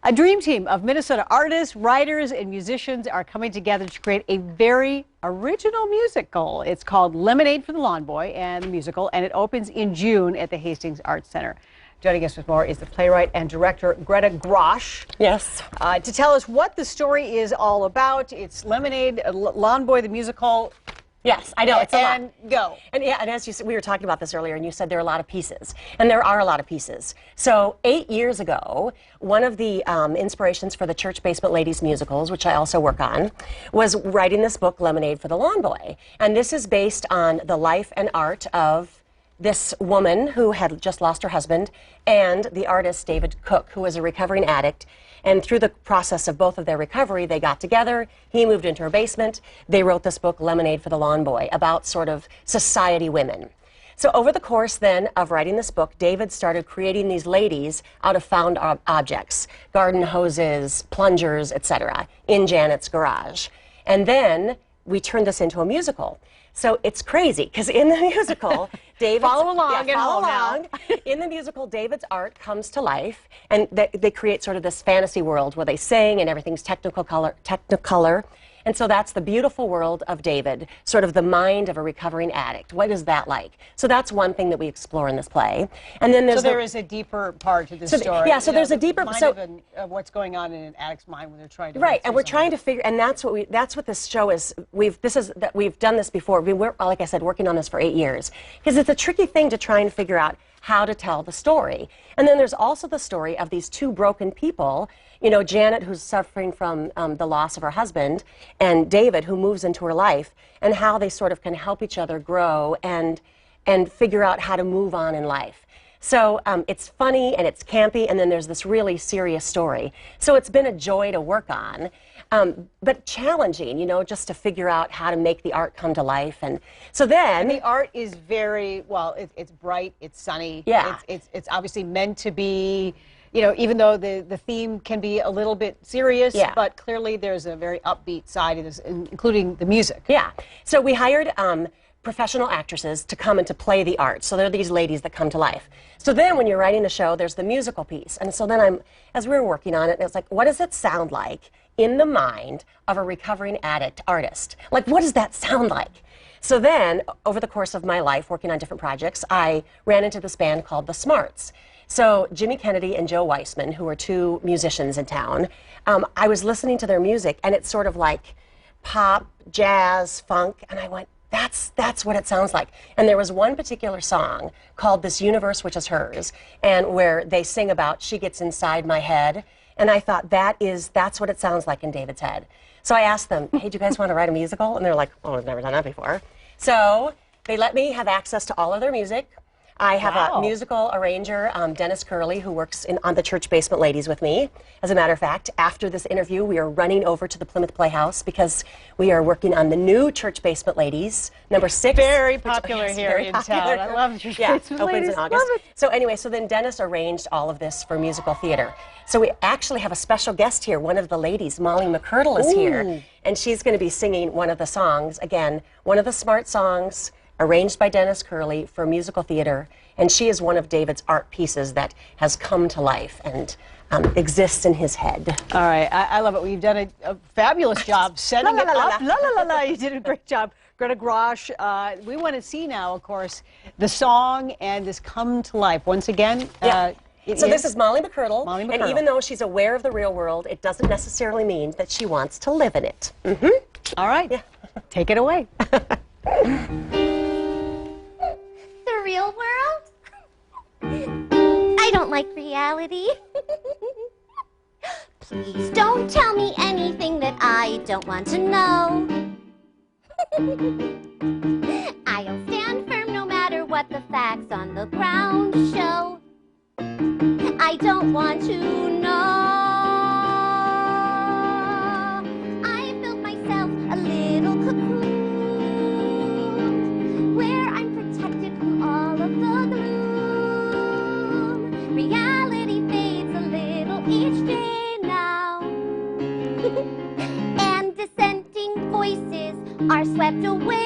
A dream team of Minnesota artists, writers, and musicians are coming together to create a very original musical. It's called Lemonade for the Lawnboy and the musical, and it opens in June at the Hastings Arts Center. Joining us with more is the playwright and director Greta Grosch. Yes. To tell us what the story is all about. It's Lemonade, Lawnboy the musical. Yes, I know, it's a lot. And go. And yeah, and as you said, we were talking about this earlier, and you said there are a lot of pieces. And there are a lot of pieces. So 8 years ago, one of the inspirations for the Church Basement Ladies musicals, which I also work on, was writing this book, Lemonade for the Lawnboy. And this is based on the life and art of this woman who had just lost her husband, and the artist David Cook, who was a recovering addict. And through the process of both of their recovery, they got together. He moved into her basement. They wrote this book, Lemonade for the Lawnboy, about sort of society women. So over the course then of writing this book, David started creating these ladies out of found objects, garden hoses, plungers, etc., in Janet's garage. And then we turned this into a musical. So it's crazy, because in the musical, David... Follow along at home now. In the musical, David's art comes to life, and they create sort of this fantasy world where they sing and everything's technicolor. And so that's the beautiful world of David, sort of the mind of a recovering addict. What is that like? So that's one thing that we explore in this play. And then there's there is a deeper part to this story. Yeah, so there's a deeper... of what's going on in an addict's mind when they're trying to... Right, and we're trying to figure... And that's what this show is. We've done this before. We were, like I said, working on this for 8 years. Because it's a tricky thing to try and figure out how to tell the story. And then there's also the story of these two broken people, you know, Janet, who's suffering from the loss of her husband, and David, who moves into her life, and how they sort of can help each other grow and figure out how to move on in life. So it's funny and it's campy, and then there's this really serious story. So it's been a joy to work on, but challenging, you know, just to figure out how to make the art come to life. And so then... And the art is very, well, it's bright, it's sunny. Yeah. It's obviously meant to be, you know, even though the theme can be a little bit serious, yeah, but clearly there's a very upbeat side of this, including the music. Yeah. So we hired professional actresses to come and to play the art. So they're these ladies that come to life. So then when you're writing the show, there's the musical piece. And so then as we were working on it, it's like, what does it sound like in the mind of a recovering addict artist? Like, what does that sound like? So then, over the course of my life, working on different projects, I ran into this band called The Smarts. So Jimmy Kennedy and Joe Weissman, who are two musicians in town, I was listening to their music, and it's sort of like pop, jazz, funk, and I went, that's what it sounds like. And there was one particular song called This Universe Which Is Hers, and where they sing about she gets inside my head, and I thought that's what it sounds like in David's head. So I asked them, hey, do you guys want to write a musical? And they're like, oh, we've never done that before. So they let me have access to all of their music. I have a musical arranger, Dennis Curley, who works on the Church Basement Ladies with me. As a matter of fact, after this interview, we are running over to the Plymouth Playhouse because we are working on the new Church Basement Ladies, number 6. Very popular here in town. I love Church Basement opens Ladies. in August. So anyway, so then Dennis arranged all of this for musical theater. So we actually have a special guest here. One of the ladies, Molly McCurdle, is here, and she's going to be singing one of the songs. Again, one of the Smart songs, arranged by Dennis Curley for musical theater, and she is one of David's art pieces that has come to life and exists in his head. All right, I love it. Well, you've done a fabulous job setting it up. La, la, la, la. You did a great job. Greta Grosch, we want to see now, of course, the song and this come to life. Once again, so this is Molly McCurdle, and even though she's aware of the real world, it doesn't necessarily mean that she wants to live in it. All right, take it away. The real world? I don't like reality. Please don't tell me anything that I don't want to know. I'll stand firm no matter what the facts on the ground show. I don't want to know. I built myself a little cocoon where I'm protected from all of the gloom. Reality fades a little each day now. And dissenting voices are swept away.